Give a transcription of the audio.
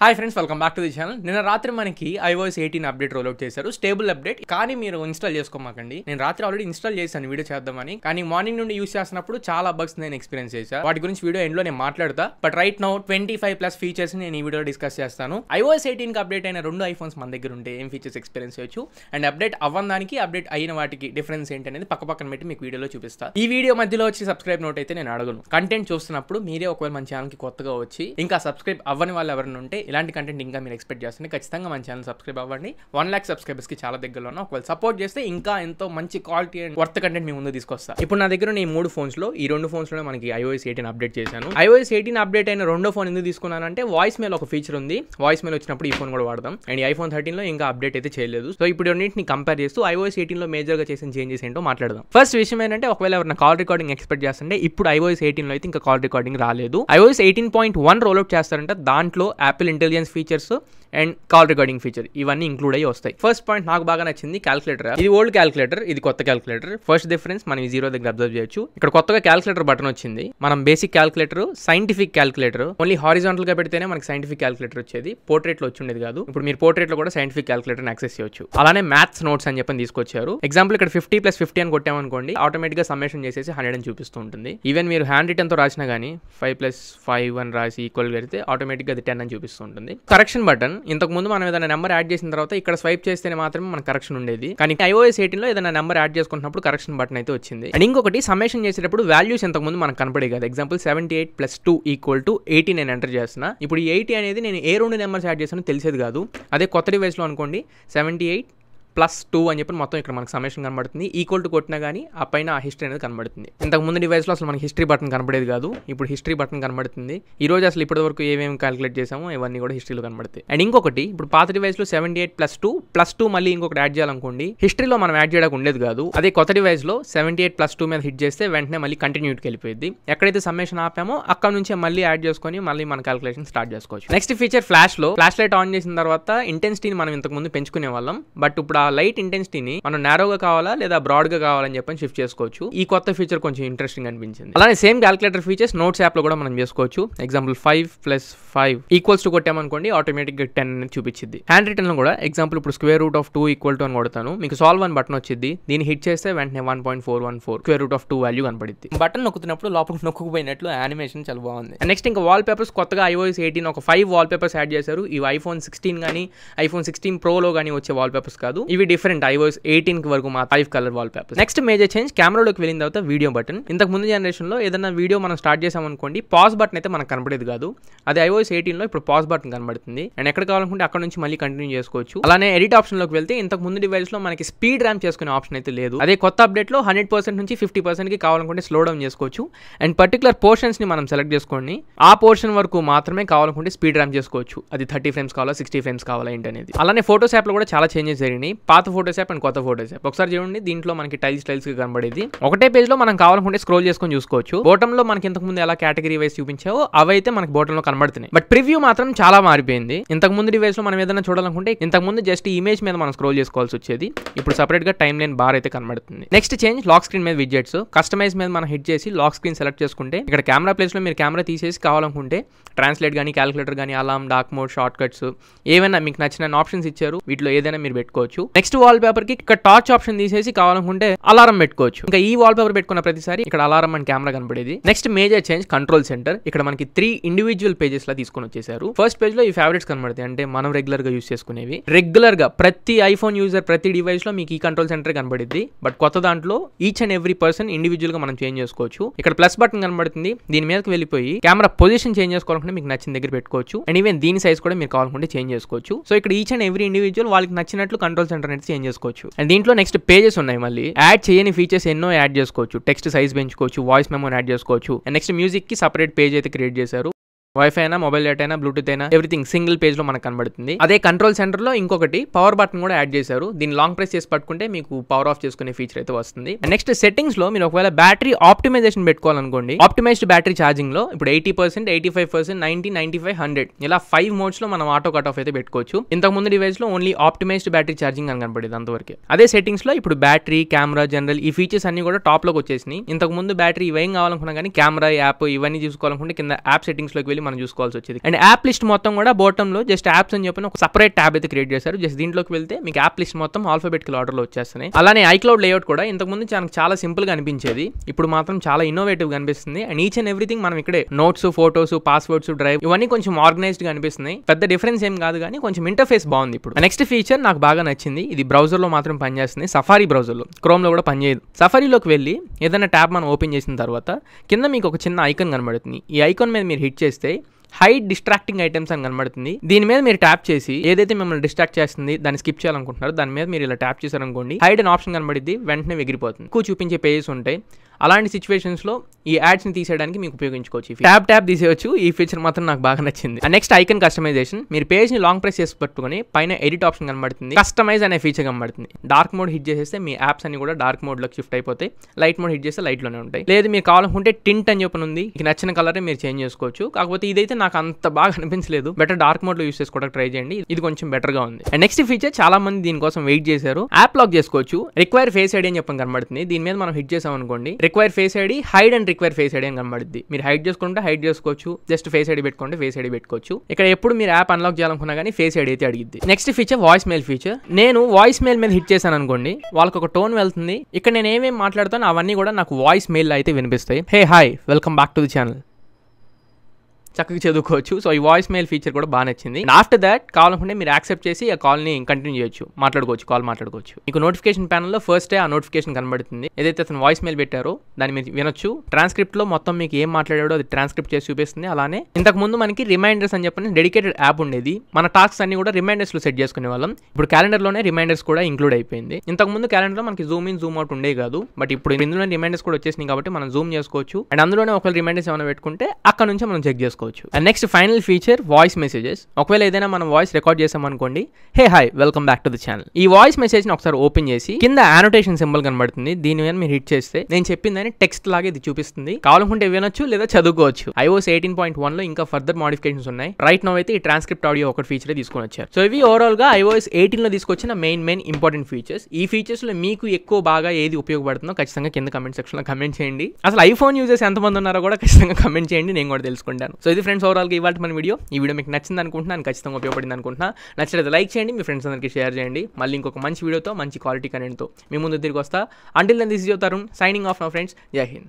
Hi friends, welcome back to the channel. నిన్న రాత్రి మనకి iOS 18 అప్డేట్ రోల్అవుట్ చేశారు. స్టేబుల్ అప్డేట్, కానీ మీరు ఇన్స్టాల్ చేసుకోమాకండి. నేను రాత్రి ఆల్రెడీ ఇన్స్టాల్ చేశాను వీడియో చేద్దామని, కానీ మార్నింగ్ నుండి యూస్ చేస్తున్నప్పుడు చాలా బగ్స్ నేను ఎక్స్పీరియన్స్ చేశాను. వాటి గురించి వీడియో ఎండ్లో నేను మాట్లాడతా. బట్ రైట్ నౌ 25+ ఫీచర్స్ నేను ఈ వీడియో డిస్కస్ చేస్తాను. iOS 18 కి అప్డేట్ అయిన 2 ఐఫోన్స్ మన దగ్గర ఉంటే ఏం ఫీచర్స్ ఎక్స్పీరియన్స్ చేయొచ్చు, అండ్ అప్డేట్ అవ్వడానికి అప్డేట్ అయిన వాటికి డిఫరెన్స్ ఏంటి అనేది పక్కన పెట్టి మీకు వీడియోలో చూపిస్తా. ఈ వీడియో మధ్యలో వచ్చి సబ్స్క్రైబ్ నోట్ అయితే నేను అడగను. కంటెంట్ చూస్తున్నప్పుడు మీరే ఒకవేళ మన ఛానల్ కి కొత్తగా వచ్చి ఇంకా సబ్స్క్రైబ్ అవ్వని వాళ్ళు ఎవరైనా ఉంటే ఇలాంటి కంటెంట్ ఇంకా మీరు ఎక్స్పెక్ట్ చేస్తే ఖచ్చితంగా మన ఛానల్ సబ్స్క్రైబ్ అవ్వండి. 1 lakh సబ్స్క్రైబర్స్ కి చాలా దగ్గరలో ఉన్న ఒకవేళ సపోర్ట్ చేస్తే ఇంకా ఎంతో మంచి క్వాలిటీ అండ్ వర్త్ కంటెంట్ మీ ముందు తీసుకొస్తా. ఇప్పుడు నా దగ్గర నేను 3 ఫోన్స్ లో, ఈ 2 ఫోన్స్ లో మనకి iOS 18 అప్డేట్ చేశాను. iOS 18 అప్డేట్ అయిన రెండో ఫోన్ ఎందుకు తీసుకున్నానంటే వాయిస్ మెయిల్ ఒక ఫీచర్ ఉంది. వాయిస్ మెయిల్ వచ్చినప్పుడు ఈ ఫోన్ కూడా వాడదాం. అండ్ iPhone 13 లో ఇంకా అప్డేట్ అయితే చేయలేదు. సో ఇప్పుడు రెండింటిని కంపేర్ చేస్తూ iOS 18 లో మేజర్ గా చేసిన చేంజెస్ ఏంటో మాట్లాడదాం. ఫస్ట్ విషయం ఏంటంటే, ఒకవేళ ఎవరైనా కాల్ రికార్డింగ్ ఎక్స్పెక్ట్ చేస్తుంటే ఇప్పుడు iOS 18 లో అయితే ఇంకా కాల్ రికార్డింగ్ రాలేదు. iOS 18.1 రోల్అవుట్ చేస్తారంటే దాంట్లో Apple intelligence features and call recording feature ఇవన్నీ ఇంక్లూడ్ అయ్యి వస్తాయి. ఫస్ట్ పాయింట్ నాకు బాగా నచ్చింది క్యాల్కులేటర్. ఇది ఓల్డ్ క్యాల్కులేటర్, ఇది కొత్త క్యాల్కులేటర్. ఫస్ట్ డిఫరెన్స్ మనం ఈ జీరో దగ్గర అబ్జర్వ్ చేయొచ్చు. ఇక్కడ కొత్తగా క్యాల్కులేటర్ బటన్ వచ్చింది. మనం basic calculator, scientific calculator only horizontal గా పెడితేనే మనకి సైంటిఫిక్ క్యాల్కులేటర్ వచ్చేది. పోర్ట్రేట్ లో వచ్చి కాదు. ఇప్పుడు మీరు పోర్ట్రేట్ లో కూడా సైంటిఫిక్ క్యాల్కులేటర్ యాక్సెస్ చేయొచ్చు. అలానే మ్యాథ్స్ నోట్స్ అని చెప్పి తీసుకొచ్చారు. ఎగ్జాంపుల్ ఇక్కడ 50+50 అని కొట్టామనుకోండి, ఆటోమేటిక్ గా సమ్మేషన్ చేసేసి 100 అని చూపిస్తూ ఉంటుంది. ఈవెన్ మీరు హ్యాండ్ రిటర్న్ తో రాసినా గానీ 5+5 అని రాసి ఈక్వల్ పెడితే ఆటోమేటిక్ గా అది 10 అని చూపిస్తూ ఉంటుంది. కరెక్షన్ బటన్, ఇంతకు ముందు మనం ఏదైనా నెంబర్ యాడ్ చేసిన తర్వాత ఇక్కడ స్వైప్ చేస్తేనే మాత్రమే మన కరెక్షన్ ఉండేది. కానీ iOS 18 లో ఏదైనా నెంబర్ యాడ్ చేసుకున్నప్పుడు కరెక్షన్ బటన్ అయితే వచ్చింది. అండ్ ఇంకొకటి, సమ్మేషన్ చేసేటప్పుడు వాల్యూస్ ఇంతకు ముందు మనకు కనపడే కదా. ఎగ్జాంపుల్ 78+2 = 80 నేను ఎంటర్ చేస్తున్నా. ఇప్పుడు ఈ 80 అనేది నేను ఏ 2 నెంబర్స్ యాడ్ చేస్తానో తెలిసేది కాదు. అదే కొత్త డివైస్ లో అనుకోండి 78+2 అని చెప్పి మొత్తం ఇక్కడ మనకు సమ్మేషన్ కనబడుతుంది. ఈక్వల్ టు కొట్టినా కానీ ఆ పైన ఆ హిస్టరీ అనేది కనబడుతుంది. ఇంతకు ముందు డివైస్లో అసలు మనకి హిస్టరీ బటన్ కనబడేది కాదు. ఇప్పుడు హిస్టరీ బటన్ కనబడుతుంది. ఈ రోజు అసలు ఇప్పటి వరకు ఏమేమి క్యాలిక్యులేట్ చేసామో ఇవన్నీ కూడా హిస్టరీలో కనబడతాయి. అండ్ ఇంకొకటి, ఇప్పుడు పాత డివైస్లో 78+2 మళ్ళీ ఇంకొకటి యాడ్ చేయాలనుకోండి, హిస్టరీలో మనం యాడ్ చేయడానికి ఉండేది కాదు. అదే కొత్త డివైస్లో 78+2 మీద హిట్ చేస్తే వెంటనే మళ్ళీ కంటిన్యూకి వెళ్ళిపోయింది. ఎక్కడైతే సమ్మేషన్ ఆపామో అక్కడ నుంచి మళ్ళీ యాడ్ చేసుకొని మళ్ళీ మన క్యాలిక్యులేషన్ స్టార్ట్ చేసుకోవచ్చు. Next feature flash light on చేసిన తర్వాత ఇంటెన్సిటీని మనం ఇంతకు ముందు పెంచుకునే వాళ్ళం. బట్ ఇప్పుడు లైట్ ఇంటెన్సిటీని మనం నారోగా కావాలా లేదా బ్రాడ్ గా కావాలని చెప్పని షిఫ్ట్ చేసుకోవచ్చు. ఈ కొత్త ఫీచర్ కొంచెం ఇంట్రెస్టింగ్ అనిపించింది. అలానే same calculator features notes app లో కూడా మనం చేసుకోవచ్చు. ఎగ్జాంపుల్ 5+5 కొట్టామనుకోండి, ఆటోమేటిక్ గా 10 అనేది చూపించింది. హ్యాండ్ రిటర్న్ లో కూడా ఎగ్జాంపుల్ ఇప్పుడు √2 అని కొడతాను, మీకు సాల్వ్ అని బటన్ వచ్చింది. దీన్ని హిట్ చేస్తే వెంటనే 1.414 √2 వాల్యూ కనబడింది. బటన్ నొక్కుతున్నప్పుడు లోపల నొక్కుపోయినట్లు యానిమేషన్ చాలా బాగుంది. నెక్స్ట్ ఇంకా వాల్ పేపర్స్, కొత్తగా iOS 18 ఒక 5 వాల్ పేపర్స్ యాడ్ చేశారు. ఇవి iPhone 16 కానీ iPhone 16 Pro లో కానీ వచ్చే వాల్ పేపర్స్ కాదు. ఇవి డిఫరెంట్ iOS 18 వరకు మా 5 colour wallpapers. Next major change, కెమెరాలోకి వెళ్ళిన తర్వాత వీడియో బటన్. ఇంతకు ముందు జనరేషన్ లో ఏదైనా వీడియో మనం స్టార్ట్ చేసామనుకోండి, పాజ్ బటన్ అయితే మనకు కనబడేది కాదు. అదే iOS 18 లో ఇప్పుడు పాజ్ బటన్ కనబడుతుంది. అండ్ ఎక్కడ కావాలనుకుంటే అక్కడ నుంచి మళ్ళీ కంటిన్యూ చేసుకోవచ్చు. అలానే ఎడిట్ ఆప్షన్ లోకి వెళ్తే ఇంతకు ముందు డివైస్ లో మనకి స్పీడ్ ర్యామ్ చేసుకునే ఆప్షన్ అయితే లేదు. అదే కొత్త అప్డేట్ లో 100% నుంచి 50% కి కావాలనుకుంటే స్లో డౌన్ చేసుకోవచ్చు. అండ్ పర్టికులర్ పోర్షన్స్ ని మనం సెలెక్ట్ చేసుకోండి, ఆ పోర్షన్ వరకు మాత్రమే కావాలనుకుంటే స్పీడ్ ర్యామ్ చేసుకోవచ్చు. అది 30 ఫ్రేమ్స్ కావాలా 60 ఫ్రేమ్స్ కావాలా ఏంటనేది. అలానే ఫోటోస్ యాప్ లో కూడా చాలా చేంజెస్ జరిగినాయి. పాత ఫోటోస్ యాప్ అండ్ కొత్త ఫోటోస్ యాప్ ఒకసారి చూడండి. దీంట్లో మనకి టైల్స్ కనబడేది. ఒకటే పేజ్ లో మనం కావాలనుకుంటే స్క్రోల్ చేసుకొని చూసుకోవచ్చు. బోటమ్ లో మనకి ఇంతకు ముందు ఎలా కేటగిరీ వైస్ చూపించావో అవైతే మనకి బోటమ్ లో కనబడుతున్నాయి. బట్ ప్రివ్యూ మాత్రం చాలా మారిపోయింది. ఇంతకు ముందు డివైస్ లో మనం ఏదైనా చూడాలనుకుంటే ఇంతకు ముందు జస్ట్ ఇమేజ్ మీద మనం స్క్రోల్ చేసుకోవాల్సి వచ్చేది. ఇప్పుడు సెపరేట్ గా టైమ్ లైన్ బార్ అయితే కనబడుతుంది. నెక్స్ట్ చేంజ్, లాక్ స్క్రీన్ మీద విడ్జెట్స్. కస్టమైజ్ మీద మనం హిట్ చేసి లాక్ స్క్రీన్ సెలెక్ట్ చేసుకుంటే ఇక్కడ కెమెరా ప్లేస్ లో మీరు కెమెరా తీసేసి కావాలనుకుంటే ట్రాన్స్లేట్ కానీ, క్యాలిక్యులేటర్ కానీ, alarm, dark mode, short cuts ఏమైనా మీకు నచ్చిన ఆప్షన్స్ ఇచ్చారు. వీటిలో ఏదైనా మీరు పెట్టుకోవచ్చు. నెక్స్ట్ వాల్ పేపర్ కి ఇక్కడ టార్చ్ ఆప్షన్ తీసేసి కావాలనుకుంటే అలారం పెట్టుకోవచ్చు. ఇంకా ఈ వాల్ పేపర్ పెట్టుకున్న ప్రతిసారి ఇక్కడ అలారం అండ్ కెమెరా కనబడేది. Next major change, control centre. ఇక్కడ మనకి 3 ఇండివిజువల్ పేజెస్ లా తీసుకొని వచ్చేసారు. ఫస్ట్ పేజ్ లో ఈ ఫేవరెట్స్ కనబడతాయి, అంటే మనం రెగ్యులర్ గా యూస్ చేసుకునేవి. రెగ్యులర్ గా ప్రతి ఐఫోన్ యూజర్ ప్రతి డివైస్ లో మీకు ఈ కంట్రోల్ సెంటర్ కనబడింది. బట్ కొత్త దాంట్లో each and every person individual గా మనం చేంజ్ చేసుకోవచ్చు. ఇక్కడ ప్లస్ బటన్ కనబడుతుంది, దీని మీదకి వెళ్ళిపోయి కెమెరా పొజిషన్ చేంజ్ చేసుకోవాలనుకుంటే మీకు నచ్చిన దగ్గర పెట్టుకోవచ్చు. అండ్ ఈవెన్ దీని సైజ్ కూడా మీరు కావాలనుకుంటే చేంజ్ చేసుకోవచ్చు. సో ఇక్కడ ఈచ్ అండ్ ఎవ్రీ ఇండివిజువల్ వాళ్ళకి నచ్చినట్లు కంట్రోల్ సెంటర్ అనేది చేంజ్ చేసుకోవచ్చు. అండ్ దీంట్లో నెక్స్ట్ పేజెస్ ఉన్నాయి. మళ్ళీ యాడ్ చేయని ఫీచర్స్ ఎన్నో యాడ్ చేసుకోవచ్చు. టెక్స్ట్ సైజ్ పెంచుకోవచ్చు, వాయిస్ మెమోని యాడ్ చేసుకోవచ్చు. అండ్ నెక్స్ట్ మ్యూజిక్ కి సపరేట్ పేజ్ అయితే క్రియేట్ చేశారు. వైఫై అయినా, మొబైల్ డేటా అయినా, బ్లూటూత్ అయినా ఎవ్రీథింగ్ సింగిల్ పేజ్ లో మనకు కనబడుతుంది. అదే కంట్రోల్ సెంటర్ లో ఇంకొకటి పవర్ బటన్ కూడా యాడ్ చేశారు. దీన్ని లాంగ్ ప్రెస్ చేసి పట్టుకుంటే మీకు పవర్ ఆఫ్ చేసుకునే ఫీచర్ అయితే వస్తుంది. నెక్స్ట్ సెట్టింగ్స్ లో మీరు ఒకవేళ బ్యాటరీ ఆప్టిమైజేషన్ పెట్టుకోవాలనుకోండి, ఆప్టిమైజ్డ్ బ్యాటరీ ఛార్జింగ్ లో ఇప్పుడు 80%, 85%, 90, 95, 100 ఇలా 5 మోడ్స్ లో మనం ఆటో కట్ ఆఫ్ అయితే పెట్టుకోవచ్చు. ఇంతకు ముందు డివైస్ లో ఓన్లీ ఆప్టిమైజ్డ్ బ్యాటరీ ఛార్జింగ్ అని కనబడేది అంతవరకే. అదే సెట్టింగ్స్ లో ఇప్పుడు బ్యాటరీ, కెమెరా, జనరల్ ఈ ఫీచర్స్ అన్ని కూడా టాప్ లోకి వచ్చేసినాయి. ఇంతకు ముందు బ్యాటరీ ఇవేం కావాలనుకున్నా కానీ కెమెరా, యాప్ ఇవన్నీ చూసుకోవాలనుకుంటే కింద యాప్ సెట్టింగ్స్ లోకి వెళ్ళి మనం చూసుకోవాల్సి వచ్చేది. అండ్ యాప్ లిస్ట్ మొత్తం కూడా బాటమ్ లో జస్ట్ యాప్స్ అని చెప్పిన ఒక సెపరేట్ ట్యాబ్ అయితే క్రియేట్ చేశారు. జస్ట్ దీంట్లోకి వెళ్తే మీకు యాప్ లిస్ట్ మొత్తం ఆల్ఫాబెటికల్ ఆర్డర్ లో వచ్చేస్తున్నాయి. అలానే ఐక్లౌడ్ లేఅవుట్ కూడా ఇంతకుముందు చాలా సింపుల్ గా అనిపించేది, ఇప్పుడు మాత్రం చాలా ఇన్నోవేటివ్ గా అనిపిస్తుంది. అండ్ ఈచ్ అండ్ ఎవ్రీథింగ్ మనం ఇక్కడే నోట్స్, ఫోటోస్, పాస్వర్డ్స్, డ్రైవ్ ఇవన్నీ కొంచెం ఆర్గనైజ్డ్ గా అనిపిస్తున్నాయి. పెద్ద డిఫరెన్స్ ఏం కాదు కానీ కొంచెం ఇంటర్ఫేస్ బాగుంది. ఇప్పుడు నెక్స్ట్ ఫీచర్ నాకు బాగా నచ్చింది. ఇది బ్రౌజర్ లో మాత్రం పనిచేస్తుంది, సఫారీ బ్రౌజర్ లో, క్రోమ్ లో కూడా పనిచేయదు. సఫారీలోకి వెళ్ళి ఏదైనా ట్యాబ్ మనం ఓపెన్ చేసిన తర్వాత కింద మీకు ఒక చిన్న ఐకాన్ కనబడుతుంది. ఈ ఐకాన్ మీద మీరు హిట్ చేస్తే హైడ్ డిస్ట్రాక్టింగ్ ఐటమ్స్ అని కనబడుతుంది. దీని మీద మీరు ట్యాప్ చేసి ఏదైతే మిమ్మల్ని డిస్ట్రాక్ట్ చేస్తుంది దాన్ని స్కిప్ చేయాలనుకుంటున్నారో దాని మీద మీరు ఇలా ట్యాప్ చేశారనుకోండి, హైడ్ అనే ఆప్షన్ కనబడిద్ది, వెంటనే ఎగిరిపోతుంది. ఎక్కువ చూపించే పేజెస్ ఉంటాయి. అలాంటి సిచ్యువేషన్స్ లో ఈ యాడ్స్ ని తీసేయడానికి మీకు ఉపయోగించుకోవచ్చు. ట్యాప్ తీసేయచ్చు. ఈ ఫీచర్ మాత్రం నాకు బాగా నచ్చింది. Next icon customization. మీరు పేజ్ ని లాంగ్ ప్రెస్ చేసి పట్టుకొని పైన ఎడిట్ ఆప్షన్ కనబడుతుంది, కస్టమైజ్ అనే ఫీచర్ కనబడుతుంది. డార్క్ మోడ్ హిట్ చేసేస్తే మీ యాప్స్ అన్ని కూడా డార్క్ మోడ్ లోకి షిఫ్ట్ అయిపోతాయి. లైట్ మోడ్ హిట్ చేస్తే లైట్ లోనే ఉంటాయి. లేదు మీరు కావాలనుకుంటే టింట్ అని చెప్పి ఉంది, మీకు నచ్చిన కలర్ మీరు చేంజ్ చేసుకోవచ్చు. కాకపోతే ఇదైతే నాకు అంత బాగా అనిపించలేదు. బెటర్ డార్క్ మోడ్ లో యూస్ చేసుకోవడానికి ట్రై చేయండి, ఇది కొంచెం బెటర్ గా ఉంది. అండ్ నెక్స్ట్ ఫీచర్ చాలా మంది దీనికోసం వెయిట్ చేశారు, యాప్ లాక్ చేసుకోవచ్చు. రిక్వైర్ ఫేస్ ఐడి అని చెప్పని కనబడుతుంది. దీని మీద మనం హిట్ చేసాం అనుకోండి, require face ID, hide and require face ID అని కనబడుద్ది. మీరు హైడ్ చేసుకుంటే హైడ్ చేసుకోవచ్చు, జస్ట్ ఫేస్ ఐడి పెట్టుకుంటే ఫేస్ ఐడి పెట్టుకోవచ్చు. ఇక్కడ ఎప్పుడు మీరు యాప్ అన్లాక్ చేయాలనుకున్నా కానీ ఫేస్ ఐడి అయితే అడిగిద్ది. Next feature voicemail feature. నేను వాయిస్ మెయిల్ మీద హిట్ చేశాను అనుకోండి, వాళ్ళకి ఒక టోన్ వెళ్తుంది. ఇక్కడ నేను ఏమేమి మాట్లాడతాను అవన్నీ కూడా నాకు వాయిస్ మెయిల్ అయితే వినిపిస్తాయి. Hey hi, welcome back to the channel, చక్కగా చదువుకోవచ్చు. సో ఈ వాయిస్ మెయిల్ ఫీచర్ కూడా బాగా నచ్చింది. ఆఫ్టర్ దాట్ కావాలనుకుంటే మీరు యాక్సెప్ట్ చేసి ఆ కాల్ ని కంటిన్యూ చేయొచ్చు, కాల్ మాట్లాడుకోవచ్చు. మీకు నోటిఫికేషన్ ప్యానల్ లో ఫస్ట్ ఆ నోటిఫికేషన్ కనబడుతుంది. ఏదైతే అతను వాయిస్ మెయిల్ పెట్టారో దాన్ని మీరు వినొచ్చు. ట్రాన్స్క్రిప్ట్ లో మొత్తం మీకు ఏం మాట్లాడాడో అది ట్రాన్స్క్రిప్ట్ చేసి చూపిస్తుంది. అలానే ఇంతకు ముందు మనకి రిమైండర్స్ అని చెప్పని డెడికేటెడ్ యాప్ ఉండేది. మన టాస్క్స్ అన్ని కూడా రిమైండర్స్ లో సెట్ చేసుకునే వాళ్ళం. ఇప్పుడు క్యాలెండర్ లోనే రిమైండర్స్ కూడా ఇంక్లూడ్ అయిపోయింది. ఇంతకు ముందు క్యాలెండర్ లో మనకి జూమ్ ఇన్, జూమ్ అవుట్ ఉండే కాదు, బట్ ఇప్పుడు ఇందులో రిమైండర్స్ కూడా వచ్చేసినాయి కాబట్టి మనం జూమ్ చేసుకోవచ్చు. అండ్ అందులోనే ఒకవేళ రిమైండర్స్ ఏమైనా పెట్టుకుంటే అక్కడ నుంచి మనం చెక్ చేసుకోవచ్చు. And next final feature voice messages. ఒకవేళ ఏదైనా మనం వాయిస్ రికార్డ్ చేసాం అనుకోండి, హే hi, welcome back to the channel, ఈ వాయిస్ మెసేజ్ ని ఒకసారి ఓపెన్ చేసి కింద యానోటేషన్ సింబల్ కనబడుతుంది. దీని మీద మీరు హిట్ చేస్తే నేను చెప్పిందని టెక్స్ట్ లాగా ఇది చూపిస్తుంది. కావాలనుకుంటే వినొచ్చు లేదా చదువుకోవచ్చు. iOS 18.1 లో ఇంకా ఫర్దర్ మోడిఫికేషన్స్ ఉన్నాయి. రైట్ నౌ అయితే ఈ ట్రాన్స్క్రిప్ట్ ఆడియో ఒకటి ఫీచర్ తీసుకొని వచ్చారు. సో ఇవి ఓవరాల్ గా iOS 18 లో తీసుకొచ్చిన మెయిన్ ఇంపార్టెంట్ ఫీచర్స్. ఈ ఫీచర్స్ లో మీకు ఎక్కువ బాగా ఏది ఉపయోగపడుతుందో ఖచ్చితంగా కింద కమెంట్ సెక్షన్ లో కమెంట్ చేయండి. అసలు ఐఫోన్ యూజర్స్ ఎంతమంది ఉన్నారో కూడా ఖచ్చితంగా కమెంట్ చేయండి, నేను కూడా తెలుసుకుంటాను. సో ఇది ఫ్రెండ్స్ ఓవరాల్ గా ఇవాళ మన వీడియో. ఈ వీడియో మీకు నచ్చింది అనుకుంటున్నాను, ఖచ్చితంగా ఉపయోగపడింది అనుకుంటున్నా. నచ్చితే లైక్ చేయండి, మీ ఫ్రెండ్స్ అందరికీ షేర్ చేయండి. మళ్ళీ ఇంకొక మంచి వీడియోతో, మంచి క్వాలిటీ కంటెంట్తో మీ ముందు తిరిగి వస్తా. Until then this is your Tarun signing off now friends. Jai Hind.